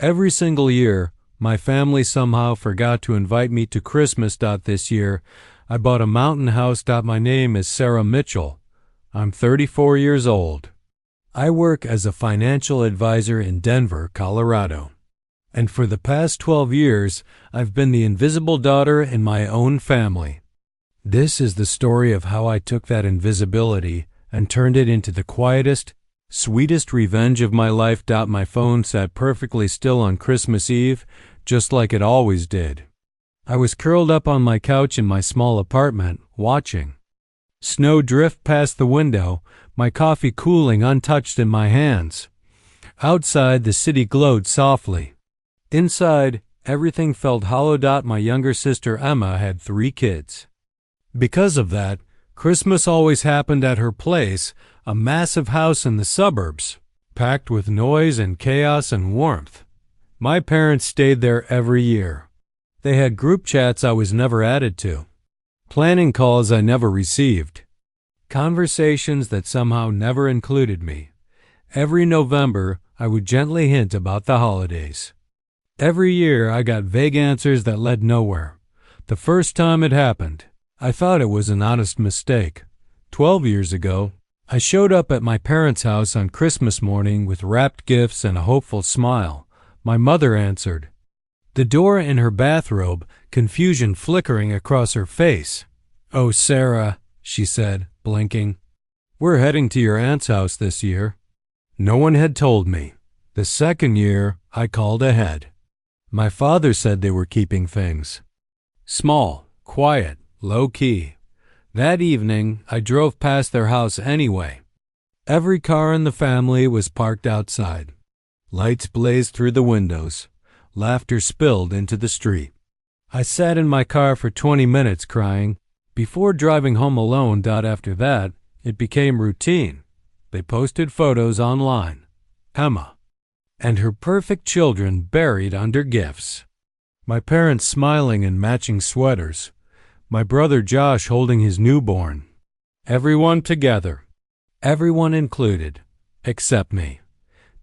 Every single year, my family somehow forgot to invite me to Christmas. This year, I bought a mountain house. My name is Sarah Mitchell. I'm 34 years old. I work as a financial advisor in Denver, Colorado. And for the past 12 years, I've been the invisible daughter in my own family. This is the story of how I took that invisibility and turned it into the quietest, sweetest revenge of my life. My phone sat perfectly still on Christmas Eve, just like it always did. I was curled up on my couch in my small apartment, watching snow drift past the window, my coffee cooling untouched in my hands. Outside, the city glowed softly. Inside, everything felt hollow. My younger sister Emma had 3 kids. Because of that, Christmas always happened at her place, a massive house in the suburbs, packed with noise and chaos and warmth. My parents stayed there every year. They had group chats I was never added to, planning calls I never received, conversations that somehow never included me. Every November, I would gently hint about the holidays. Every year, I got vague answers that led nowhere. The first time it happened, I thought it was an honest mistake. 12 years ago, I showed up at my parents' house on Christmas morning with wrapped gifts and a hopeful smile. My mother answered the door in her bathrobe, confusion flickering across her face. "Oh, Sarah," she said, blinking. "We're heading to your aunt's house this year." No one had told me. The second year, I called ahead. My father said they were keeping things small, quiet, low-key. That evening, I drove past their house anyway. Every car in the family was parked outside. Lights blazed through the windows. Laughter spilled into the street. I sat in my car for 20 minutes crying, before driving home alone. After that, it became routine. They posted photos online. Emma and her perfect children buried under gifts. My parents smiling in matching sweaters. My brother Josh holding his newborn. Everyone together. Everyone included, except me.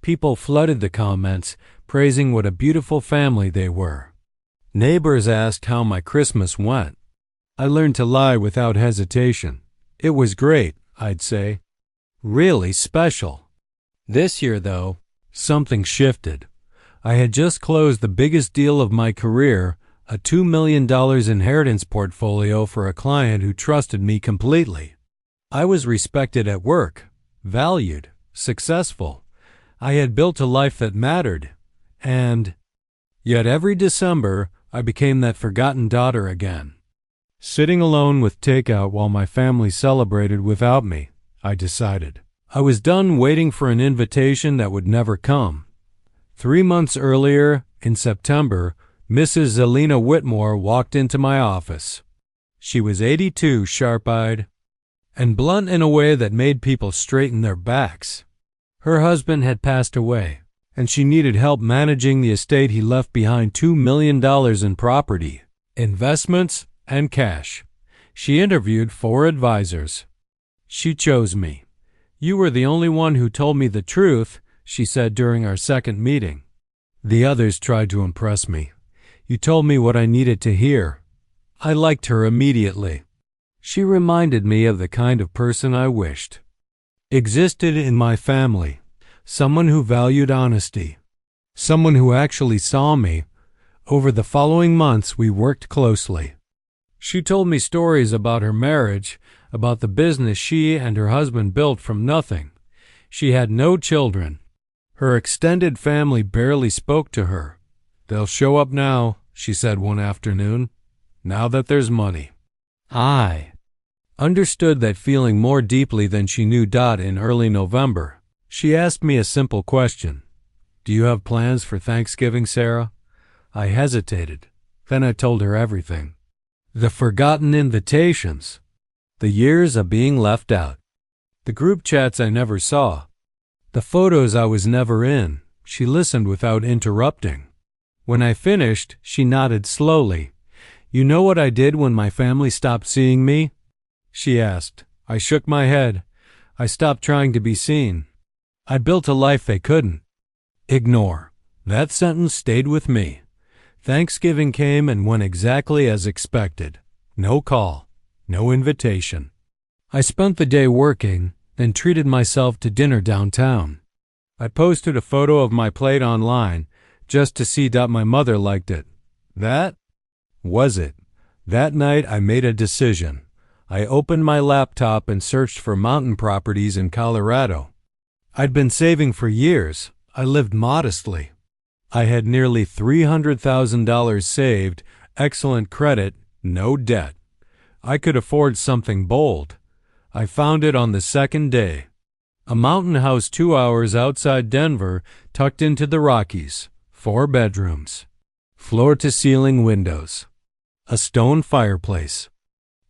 People flooded the comments, praising what a beautiful family they were. Neighbors asked how my Christmas went. I learned to lie without hesitation. It was great, I'd say. Really special. This year, though, something shifted. I had just closed the biggest deal of my career, a $2 million inheritance portfolio for a client who trusted me completely. I was respected at work, valued, successful. I had built a life that mattered, and yet every December I became that forgotten daughter again. Sitting alone with takeout while my family celebrated without me, I decided. I was done waiting for an invitation that would never come. 3 months earlier, in September, Mrs. Zelina Whitmore walked into my office. She was 82, sharp-eyed, and blunt in a way that made people straighten their backs. Her husband had passed away, and she needed help managing the estate he left behind. $2 million in property, investments, and cash. She interviewed 4 advisors. She chose me. "You were the only one who told me the truth," she said during our second meeting. The others tried to impress me. "You told me what I needed to hear." I liked her immediately. She reminded me of the kind of person I wished existed in my family, someone who valued honesty, someone who actually saw me. Over the following months, we worked closely. She told me stories about her marriage, about the business she and her husband built from nothing. She had no children. Her extended family barely spoke to her. "They'll show up now," she said one afternoon, "now that there's money." I understood that feeling more deeply than she knew. In early November, she asked me a simple question. "Do you have plans for Thanksgiving, Sarah?" I hesitated. Then I told her everything. The forgotten invitations. The years of being left out. The group chats I never saw. The photos I was never in. She listened without interrupting. When I finished, she nodded slowly. "You know what I did when my family stopped seeing me?" she asked. I shook my head. I stopped trying to be seen. I built a life they couldn't ignore. That sentence stayed with me. Thanksgiving came and went exactly as expected. No call, no invitation. I spent the day working, then treated myself to dinner downtown. I posted a photo of my plate online just to see that my mother liked it. That was it. That night I made a decision. I opened my laptop and searched for mountain properties in Colorado. I'd been saving for years. I lived modestly. I had nearly $300,000 saved, excellent credit, no debt. I could afford something bold. I found it on the second day. A mountain house 2 hours outside Denver, tucked into the Rockies. 4 bedrooms. Floor-to-ceiling windows. A stone fireplace.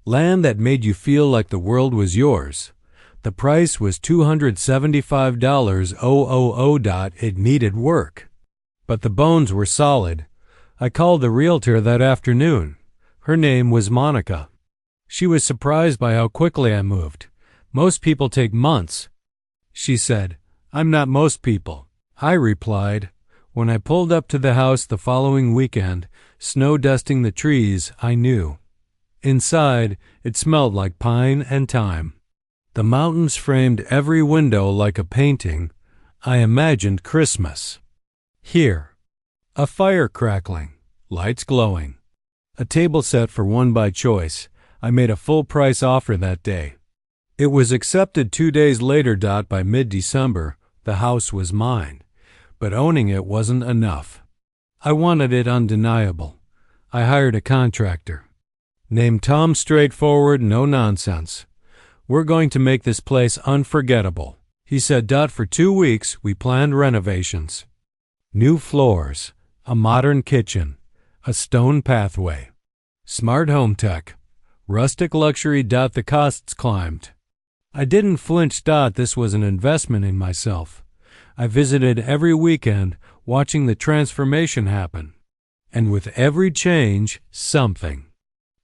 Land that made you feel like the world was yours. The price was $275,000. It needed work. But the bones were solid. I called the realtor that afternoon. Her name was Monica. She was surprised by how quickly I moved. Most people take months. She said, "I'm not most people." I replied. When I pulled up to the house the following weekend, snow dusting the trees, I knew. Inside, it smelled like pine and thyme. The mountains framed every window like a painting. I imagined Christmas. Here, a fire crackling, lights glowing. A table set for one by choice. I made a full-price offer that day. It was accepted 2 days later. By mid-December, the house was mine. But owning it wasn't enough. I wanted it undeniable. I hired a contractor. Named Tom, straightforward, no nonsense. "We're going to make this place unforgettable," he said. For 2 weeks, we planned renovations. New floors, a modern kitchen, a stone pathway. Smart home tech, rustic luxury. The costs climbed. I didn't flinch. This was an investment in myself. I visited every weekend, watching the transformation happen. And with every change, something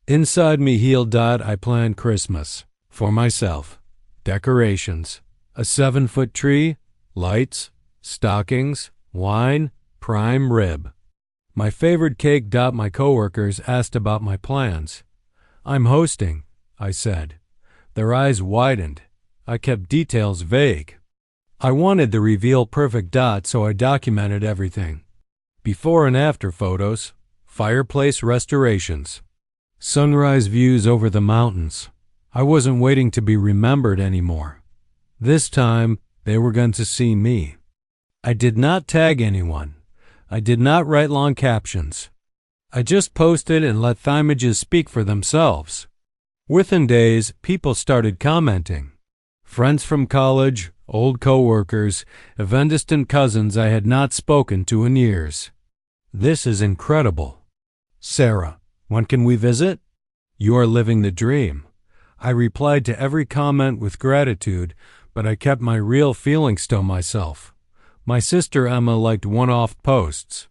inside me healed. I planned Christmas for myself. Decorations, a 7-foot tree, lights, stockings, wine, prime rib. My favorite cake. My coworkers asked about my plans. "I'm hosting," I said. Their eyes widened. I kept details vague. I wanted the reveal perfect. So I documented everything. Before and after photos, fireplace restorations, sunrise views over the mountains. I wasn't waiting to be remembered anymore. This time, they were going to see me. I did not tag anyone. I did not write long captions. I just posted and let the images speak for themselves. Within days, people started commenting. Friends from college, old coworkers, even distant cousins I had not spoken to in years. "This is incredible. Sarah, when can we visit? You are living the dream." I replied to every comment with gratitude, but I kept my real feelings to myself. My sister Emma liked one-off posts.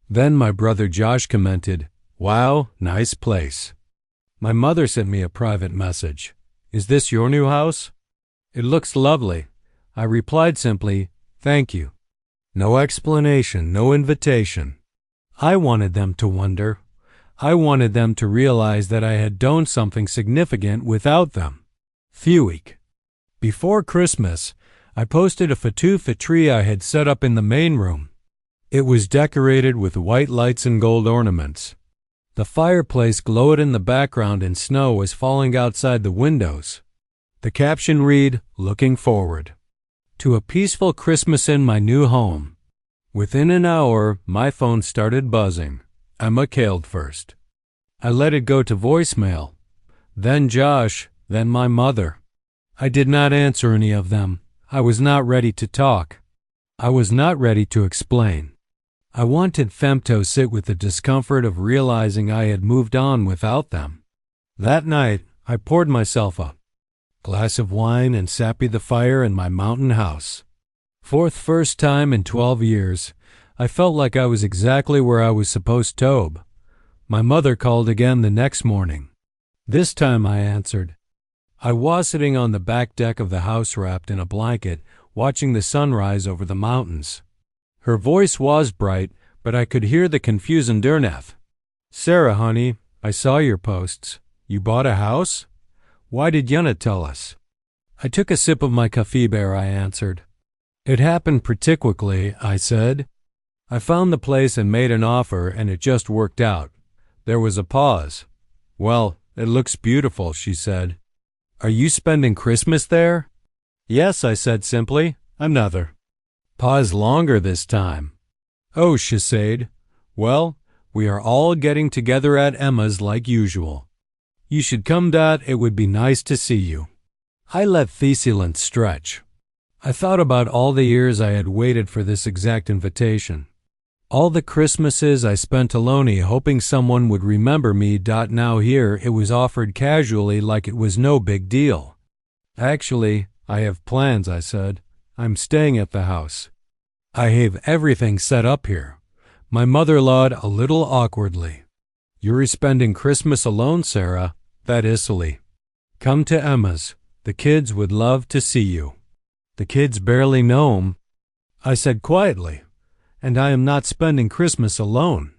Then my brother Josh commented, "Wow, nice place." My mother sent me a private message. "Is this your new house?" "It looks lovely." I replied simply, "Thank you." No explanation, no invitation. I wanted them to wonder. I wanted them to realize that I had done something significant without them. Week. Before Christmas, I posted a photo tree I had set up in the main room. It was decorated with white lights and gold ornaments. The fireplace glowed in the background and snow was falling outside the windows. The caption read, "Looking forward to a peaceful Christmas in my new home." Within an hour, my phone started buzzing. Emma called first. I let it go to voicemail. Then Josh, then my mother. I did not answer any of them. I was not ready to talk. I was not ready to explain. I wanted them to sit with the discomfort of realizing I had moved on without them. That night, I poured myself a glass of wine and sat by the fire in my mountain house. For the first time in 12 years, I felt like I was exactly where I was supposed to be. My mother called again the next morning. This time I answered. I was sitting on the back deck of the house wrapped in a blanket, watching the sunrise over the mountains. Her voice was bright, but I could hear the confusion underneath. Sarah, honey, I saw your posts. You bought a house? Why did you not tell us? I took a sip of my coffee bear, I answered. It happened pretty quickly, I said. I found the place and made an offer, and it just worked out. There was a pause. Well, it looks beautiful, she said. Are you spending Christmas there? Yes, I said simply. Another. Pause longer this time. Oh, she said. Well, we are all getting together at Emma's like usual. You should come, Dad. It would be nice to see you. I let Theselant stretch. I thought about all the years I had waited for this exact invitation. All the Christmases I spent alone hoping someone would remember me. Now here it was offered casually like it was no big deal. Actually, I have plans, I said. I'm staying at the house. I have everything set up here. My mother lied a little awkwardly. You're spending Christmas alone, Sarah. That is silly. Come to Emma's. The kids would love to see you. The kids barely know him, I said quietly. And I am not spending Christmas alone.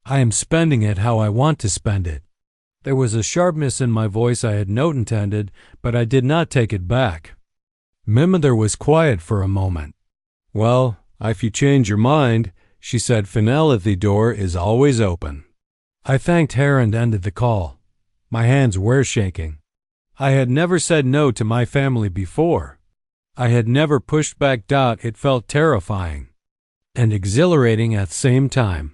I am spending it how I want to spend it. There was a sharpness in my voice I had not intended, but I did not take it back. Mother was quiet for a moment. Well, if you change your mind, she said, finality door is always open. I thanked her and ended the call. My hands were shaking. I had never said no to my family before. I had never pushed back. It felt terrifying and exhilarating at the same time.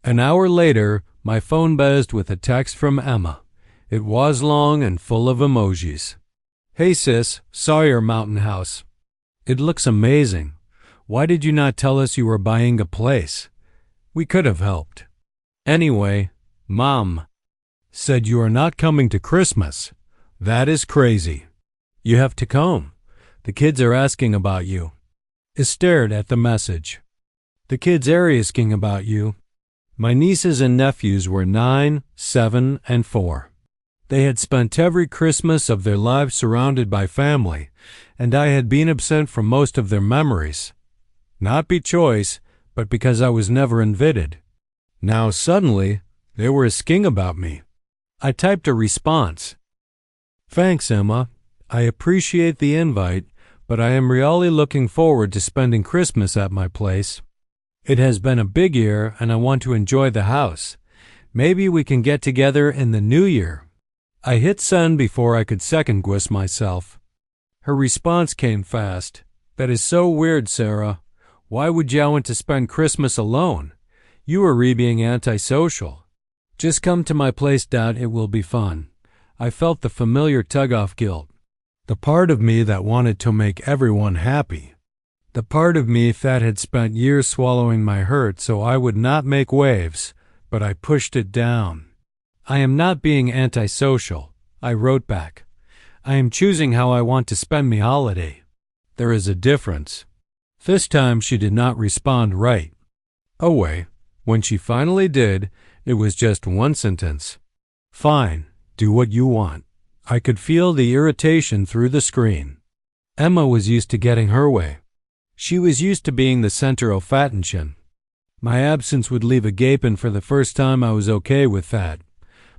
An hour later, my phone buzzed with a text from Emma. It was long and full of emojis. Hey sis, saw your mountain house. It looks amazing. Why did you not tell us you were buying a place? We could have helped. Anyway, Mom said you are not coming to Christmas. That is crazy. You have to come. The kids are asking about you. I stared at the message. The kids are asking about you. My nieces and nephews were 9, 7, and 4. They had spent every Christmas of their lives surrounded by family, and I had been absent from most of their memories. Not by choice, but because I was never invited. Now suddenly, they were asking about me. I typed a response. Thanks, Emma. I appreciate the invite, but I am really looking forward to spending Christmas at my place. It has been a big year, and I want to enjoy the house. Maybe we can get together in the new year. I hit send before I could second-guess myself. Her response came fast. That is so weird, Sarah. Why would you want to spend Christmas alone? You are being antisocial. Just come to my place, Dad. It will be fun. I felt the familiar tug of guilt. The part of me that wanted to make everyone happy. The part of me that had spent years swallowing my hurt so I would not make waves, but I pushed it down. I am not being antisocial, I wrote back. I am choosing how I want to spend my holiday. There is a difference. This time she did not respond right. Away. When she finally did, it was just one sentence. Fine, do what you want. I could feel the irritation through the screen. Emma was used to getting her way. She was used to being the center of attention. My absence would leave a gaping. For the first time I was okay with that.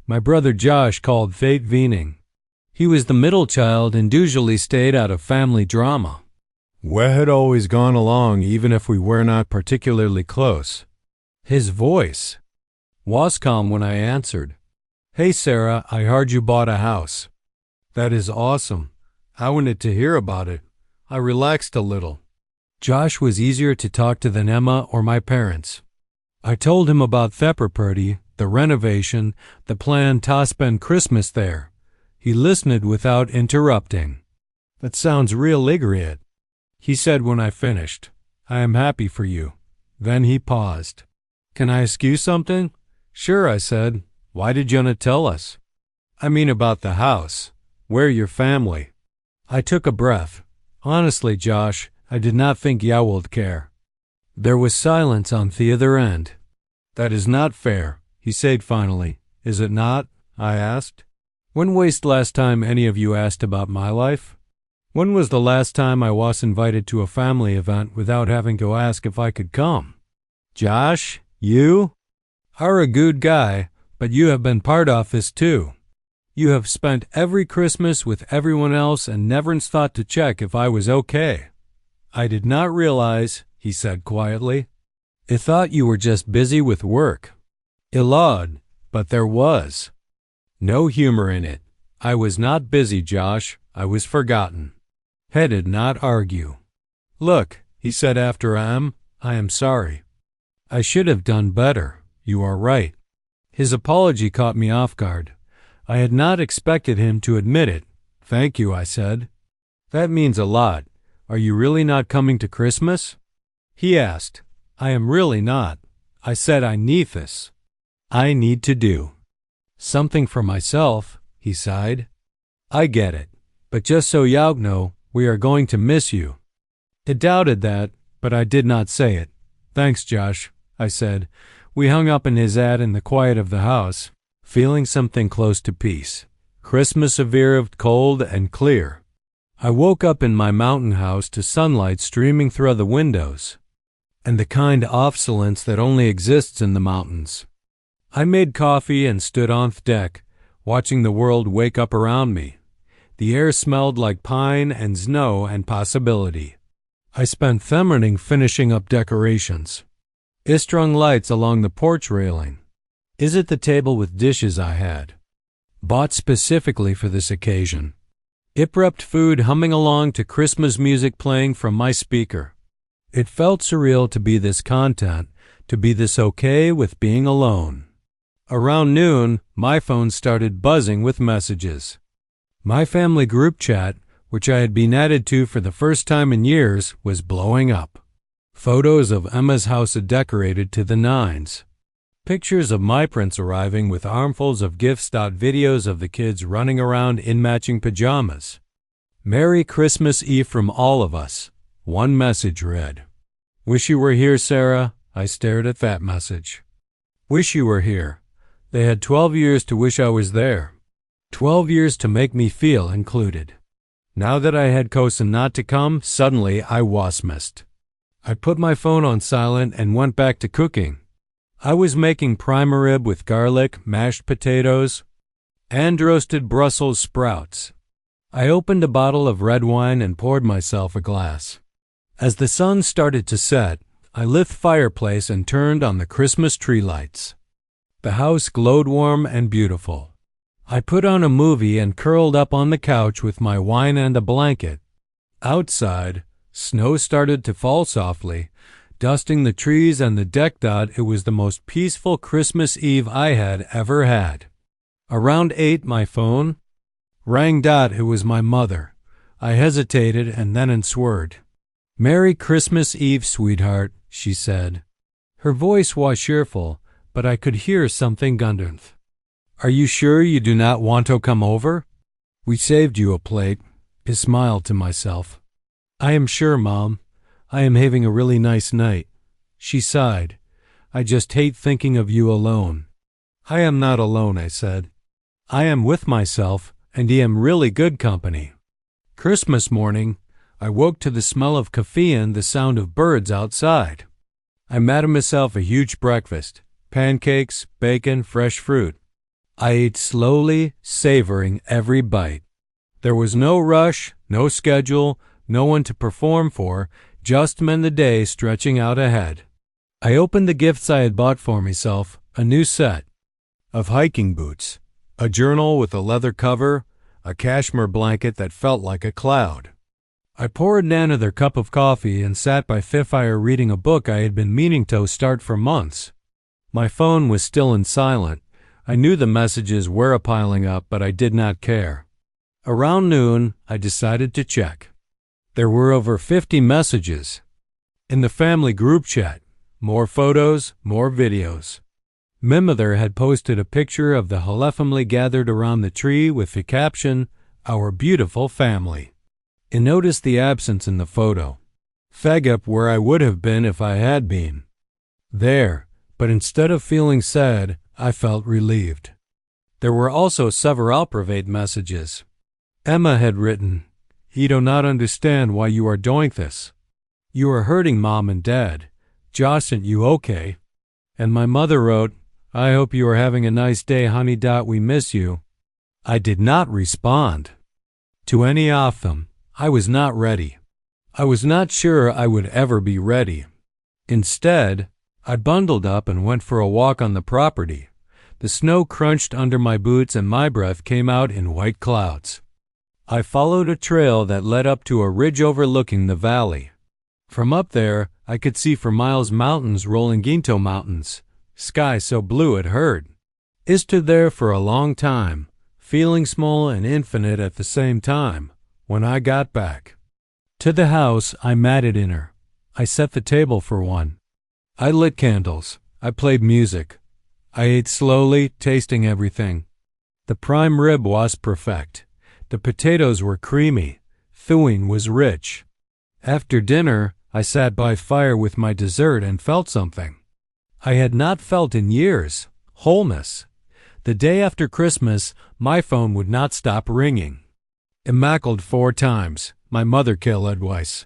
My brother Josh called fate vening. He was the middle child and usually stayed out of family drama. We had always gone along even if we were not particularly close. His voice was calm when I answered. Hey Sarah, I heard you bought a house. That is awesome. I wanted to hear about it. I relaxed a little. Josh was easier to talk to than Emma or my parents. I told him about the property, the renovation, the plan to spend Christmas there. He listened without interrupting. That sounds real ignorant, he said when I finished. I am happy for you. Then he paused. Can I ask you something? Sure, I said. Why did you not tell us? I mean about the house. Where your family? I took a breath. Honestly, Josh, I did not think you would care. There was silence on the other end. That is not fair, he said finally. Is it not? I asked. When was the last time any of you asked about my life? When was the last time I was invited to a family event without having to ask if I could come? Josh, you are a good guy, but you have been part of this too. You have spent every Christmas with everyone else and never thought to check if I was okay. I did not realize, he said quietly. I thought you were just busy with work. Elod, but there was no humor in it. I was not busy, Josh. I was forgotten. He did not argue. Look, he said after I am sorry. I should have done better. You are right. His apology caught me off guard. I had not expected him to admit it. Thank you, I said. That means a lot. Are you really not coming to Christmas? He asked. I am really not. I said I need this. I need to do something for myself, he sighed. I get it, but just so you know, we are going to miss you. I doubted that, but I did not say it. Thanks, Josh, I said. We hung up in his ad in the quiet of the house, feeling something close to peace. Christmas arrived cold and clear. I woke up in my mountain house to sunlight streaming through the windows, and the kind of silence that only exists in the mountains. I made coffee and stood on the deck, watching the world wake up around me. The air smelled like pine and snow and possibility. I spent the morning finishing up decorations. I strung lights along the porch railing. Is it the table with dishes I had bought specifically for this occasion? I prepped food humming along to Christmas music playing from my speaker. It felt surreal to be this content, to be this okay with being alone. Around noon, my phone started buzzing with messages. My family group chat, which I had been added to for the first time in years, was blowing up. Photos of Emma's house decorated to the nines. Pictures of my prince arriving with armfuls of gifts. Videos of the kids running around in matching pajamas. Merry Christmas Eve from all of us. One message read. Wish you were here, Sarah. I stared at that message. Wish you were here. They had 12 years to wish I was there. 12 years to make me feel included. Now that I had chosen not to come, suddenly I was missed. I put my phone on silent and went back to cooking. I was making prime rib with garlic, mashed potatoes, and roasted Brussels sprouts. I opened a bottle of red wine and poured myself a glass. As the sun started to set, I lit the fireplace and turned on the Christmas tree lights. The house glowed warm and beautiful. I put on a movie and curled up on the couch with my wine and a blanket. Outside, snow started to fall softly, dusting the trees and the deck. It was the most peaceful Christmas Eve I had ever had. Around 8, my phone rang. It was my mother. I hesitated and then answered. Merry Christmas Eve, sweetheart, she said. Her voice was cheerful, but I could hear something underneath. Are you sure you do not want to come over? We saved you a plate. I smiled to myself. I am sure, Mom. I am having a really nice night. She sighed. I just hate thinking of you alone. I am not alone, I said. I am with myself, and I am really good company. Christmas morning, I woke to the smell of coffee and the sound of birds outside. I made myself a huge breakfast. Pancakes, bacon, fresh fruit. I ate slowly, savoring every bite. There was no rush, no schedule, no one to perform for, just men the day stretching out ahead. I opened the gifts I had bought for myself, a new set of hiking boots, a journal with a leather cover, a cashmere blanket that felt like a cloud. I poured another cup of coffee and sat by the fire reading a book I had been meaning to start for months. My phone was still in silent. I knew the messages were piling up, but I did not care. Around noon, I decided to check. There were over 50 messages. In the family group chat, more photos, more videos. My mother had posted a picture of the whole family gathered around the tree with the caption, Our beautiful family. I noticed the absence in the photo. Fag up where I would have been if I had been there, but instead of feeling sad, I felt relieved. There were also several private messages. Emma had written, He do not understand why you are doing this. You are hurting Mom and Dad. Josh, and you okay? And my mother wrote, I hope you are having a nice day, honey. We miss you. I did not respond to any of them. I was not ready. I was not sure I would ever be ready. Instead, I bundled up and went for a walk on the property. The snow crunched under my boots and my breath came out in white clouds. I followed a trail that led up to a ridge overlooking the valley. From up there, I could see for miles mountains rolling Ginto Mountains, sky so blue it hurt. I stood there for a long time, feeling small and infinite at the same time. When I got back to the house, I matted in her. I set the table for one. I lit candles. I played music. I ate slowly, tasting everything. The prime rib was perfect. The potatoes were creamy. Thuine was rich. After dinner, I sat by fire with my dessert and felt something I had not felt in years: wholeness. The day after Christmas, my phone would not stop ringing. Immaculate 4 times, my mother killed advice.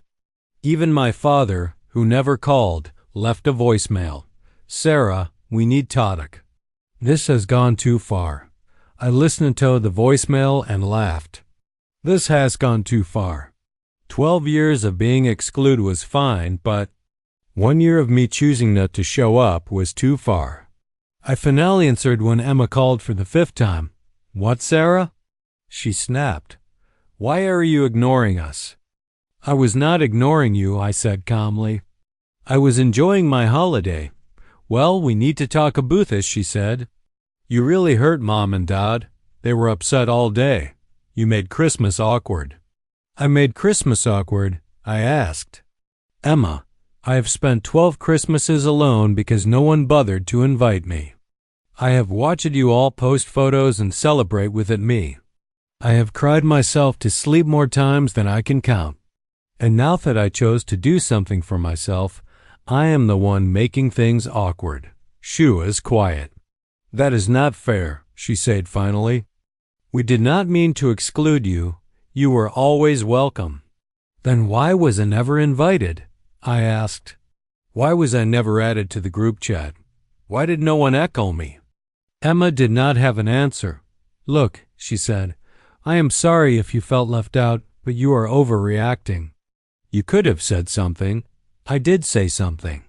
Even my father, who never called, left a voicemail. Sarah, we need Todok. This has gone too far. I listened to the voicemail and laughed. This has gone too far. 12 years of being excluded was fine, but 1 year of me choosing not to show up was too far. I finally answered when Emma called for the 5th time. What, Sarah? She snapped. Why are you ignoring us? I was not ignoring you, I said calmly. I was enjoying my holiday. Well, we need to talk about this, she said. You really hurt Mom and Dad. They were upset all day. You made Christmas awkward. I made Christmas awkward, I asked. Emma, I have spent 12 Christmases alone because no one bothered to invite me. I have watched you all post photos and celebrate with me. I have cried myself to sleep more times than I can count. And now that I chose to do something for myself, I am the one making things awkward. She was quiet. That is not fair, she said finally. We did not mean to exclude you. You were always welcome. Then why was I never invited? I asked. Why was I never added to the group chat? Why did no one echo me? Emma did not have an answer. Look, she said, I am sorry if you felt left out, but you are overreacting. You could have said something. I did say something.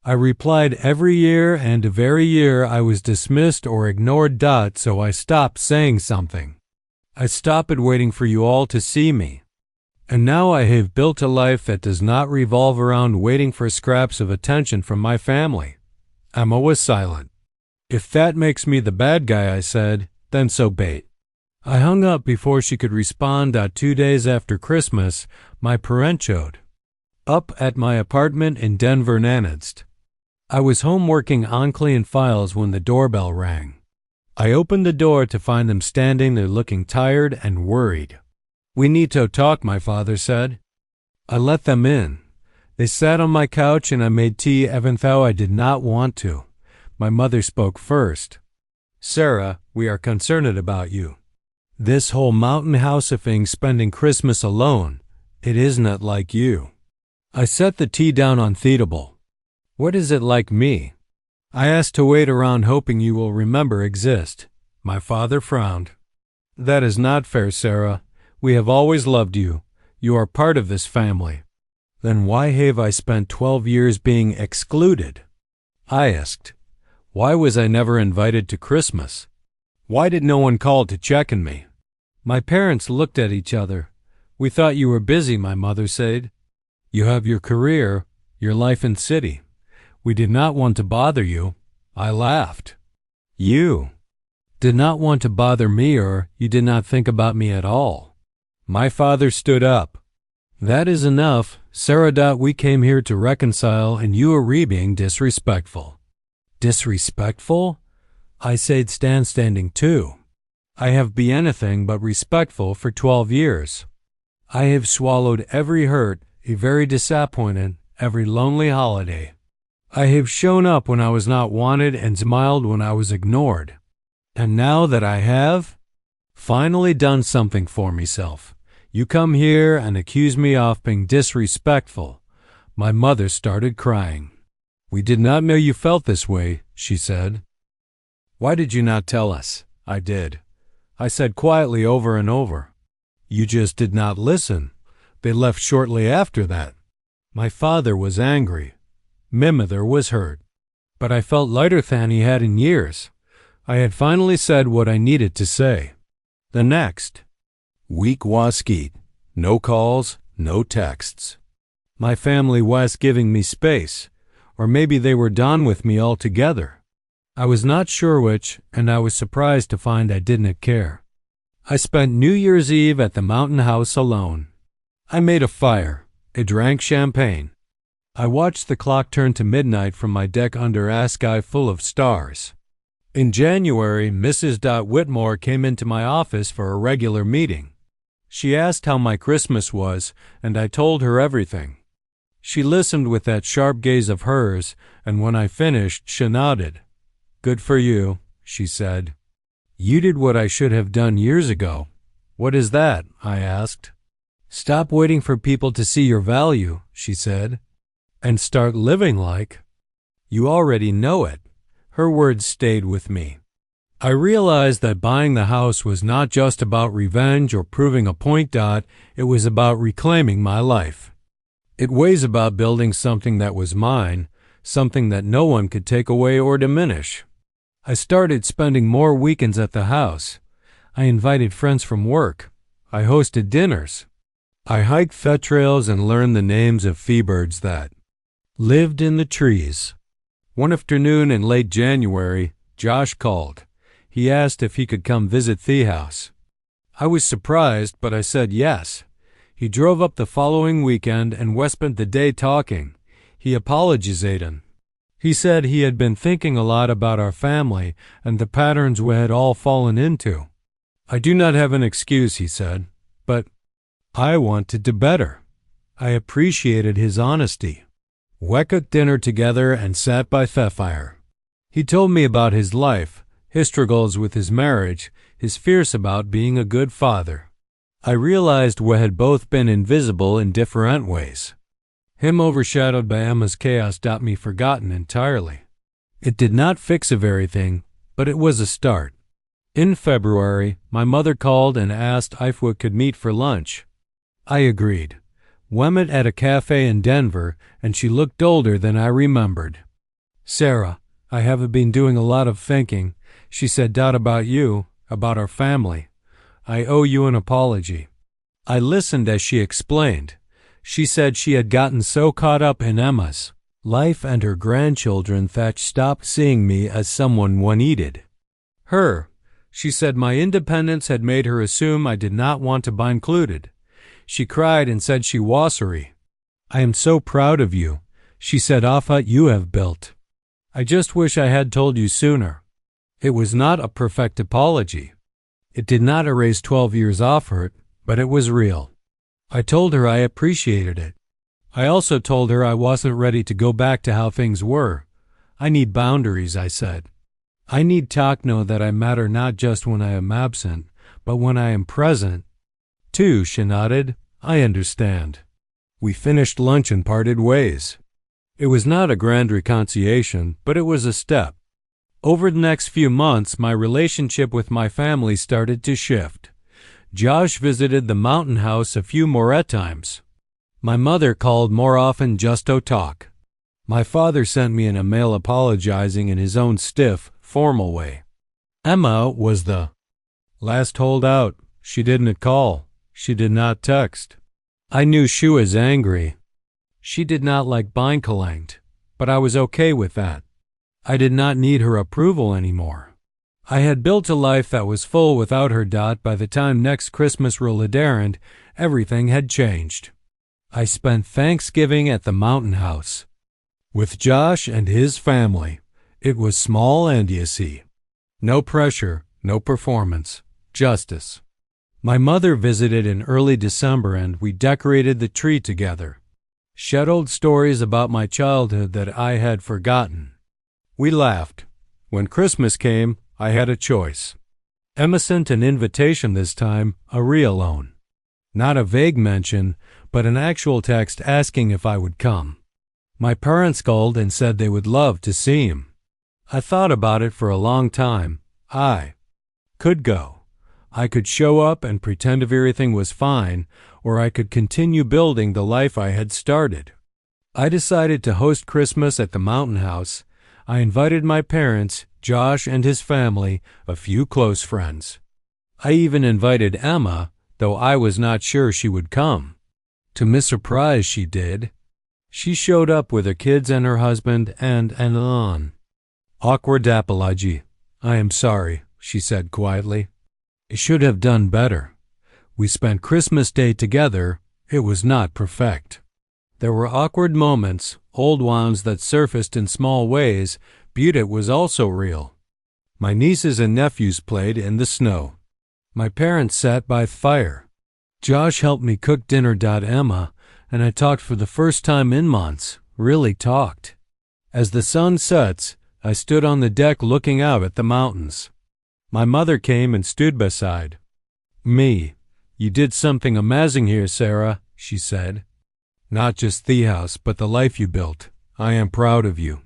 I replied every year, and every year I was dismissed or ignored. So I stopped saying something. I stopped waiting for you all to see me. And now I have built a life that does not revolve around waiting for scraps of attention from my family. Emma was silent. If that makes me the bad guy, I said, then so be it. I hung up before she could respond. 2 days after Christmas, my parent showed up at my apartment in Denver, Nanitz. I was home working on clean files when the doorbell rang. I opened the door to find them standing there looking tired and worried. We need to talk, my father said. I let them in. They sat on my couch and I made tea even though I did not want to. My mother spoke first. Sarah, we are concerned about you. This whole mountain house thing, spending Christmas alone, it isn't like you. I set the tea down on the table. What is it like me? I asked to wait around hoping you will remember exist. My father frowned. That is not fair, Sarah. We have always loved you. You are part of this family. Then why have I spent 12 years being excluded? I asked. Why was I never invited to Christmas? Why did no one call to check on me? My parents looked at each other. We thought you were busy, my mother said. You have your career, your life in city. We did not want to bother you. I laughed. You did not want to bother me, or you did not think about me at all. My father stood up. That is enough, Sarah. We came here to reconcile, and you are being disrespectful. Disrespectful? I said standing too. I have been anything but respectful for 12 years. I have swallowed every hurt, every disappointment, every lonely holiday. I have shown up when I was not wanted and smiled when I was ignored. And now that I have finally done something for myself, You come here and accuse me of being disrespectful." My mother started crying. "We did not know you felt this way," she said. "Why did you not tell us?" I did. I said quietly over and over. "You just did not listen." They left shortly after that. My father was angry. My mother was hurt. But I felt lighter than he had in years. I had finally said what I needed to say. The next week was skeet. No calls, no texts. My family was giving me space, or maybe they were done with me altogether. I was not sure which, and I was surprised to find I didn't care. I spent New Year's Eve at the mountain house alone. I made a fire. I drank champagne. I watched the clock turn to midnight from my deck under a sky full of stars. In January, Mrs. Whitmore came into my office for a regular meeting. She asked how my Christmas was, and I told her everything. She listened with that sharp gaze of hers, and when I finished, she nodded. "Good for you," she said. "You did what I should have done years ago." "What is that?" I asked. "Stop waiting for people to see your value," she said, "and start living like you already know it." Her words stayed with me. I realized that buying the house was not just about revenge or proving a point. It was about reclaiming my life. It was about building something that was mine, something that no one could take away or diminish. I started spending more weekends at the house. I invited friends from work. I hosted dinners. I hiked fete trails and learned the names of seabirds that lived in the trees. One afternoon in late January, Josh called. He asked if he could come visit the house. I was surprised, but I said yes. He drove up the following weekend and we spent the day talking. He apologized. He said he had been thinking a lot about our family and the patterns we had all fallen into. "I do not have an excuse," he said, "but I wanted to better." I appreciated his honesty. We cooked dinner together and sat by the fire. He told me about his life, his struggles with his marriage, his fears about being a good father. I realized we had both been invisible in different ways. Him overshadowed by Emma's chaos, me forgotten entirely. It did not fix everything, but it was a start. In February, my mother called and asked if we could meet for lunch. I agreed. We met at a cafe in Denver, and she looked older than I remembered. "Sarah, I have been doing a lot of thinking," she said, "about you, about our family. I owe you an apology." I listened as she explained. She said she had gotten so caught up in Emma's life and her grandchildren that she stopped seeing me as someone one needed. She said my independence had made her assume I did not want to be included. She cried and said she was sorry. "I am so proud of you," she said, "of what you have built. I just wish I had told you sooner." It was not a perfect apology. It did not erase 12 years of hurt, but it was real. I told her I appreciated it. I also told her I wasn't ready to go back to how things were. "I need boundaries," I said. "I need to know that I matter not just when I am absent, but when I am present." "Too," she nodded. "I understand." We finished lunch and parted ways. It was not a grand reconciliation, but it was a step. Over the next few months, my relationship with my family started to shift. Josh visited the mountain house a few more times. My mother called more often just to talk. My father sent me an email apologizing in his own stiff, formal way. Emma was the last holdout. She didn't call. She did not text. I knew she was angry. She did not like being clanged, but I was okay with that. I did not need her approval anymore. I had built a life that was full without her. By the time next Christmas rolled around, everything had changed. I spent Thanksgiving at the mountain house with Josh and his family. It was small and easy. No pressure, no performance, justice. My mother visited in early December and we decorated the tree together. Shared old stories about my childhood that I had forgotten. We laughed. When Christmas came, I had a choice. Emma sent an invitation this time, a real one. Not a vague mention, but an actual text asking if I would come. My parents called and said they would love to see him. I thought about it for a long time. I could go. I could show up and pretend everything was fine, or I could continue building the life I had started. I decided to host Christmas at the mountain house. I invited my parents, Josh and his family, a few close friends. I even invited Emma, though I was not sure she would come. To my surprise, she did. She showed up with her kids and her husband and an aunt. Awkward apology. I am sorry, she said quietly. I should have done better. We spent Christmas Day together. It was not perfect. There were awkward moments, old ones that surfaced in small ways, but it was also real. My nieces and nephews played in the snow. My parents sat by the fire. Josh helped me cook dinner. Emma and I talked for the first time in months, really talked. As the sun sets, I stood on the deck looking out at the mountains. My mother came and stood beside me. You did something amazing here, Sarah, she said. Not just the house, but the life you built. I am proud of you.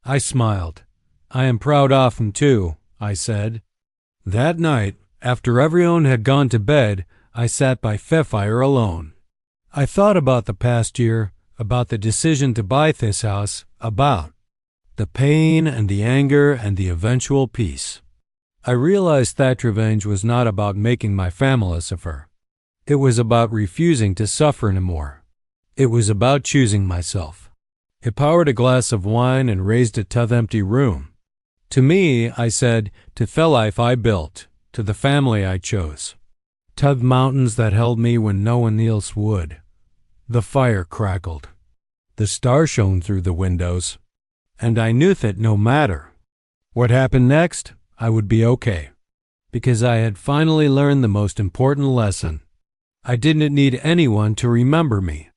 I smiled. I am proud of him too, I said. That night, after everyone had gone to bed, I sat by the fire alone. I thought about the past year, about the decision to buy this house, about the pain and the anger and the eventual peace. I realized that revenge was not about making my family suffer. It was about refusing to suffer anymore. It was about choosing myself. I poured a glass of wine and raised it to the empty room. To me, I said, to the life I built, to the family I chose, to the mountains that held me when no one else would. The fire crackled. The stars shone through the windows. And I knew that no matter what happened next, I would be okay. Because I had finally learned the most important lesson. I didn't need anyone to remember me.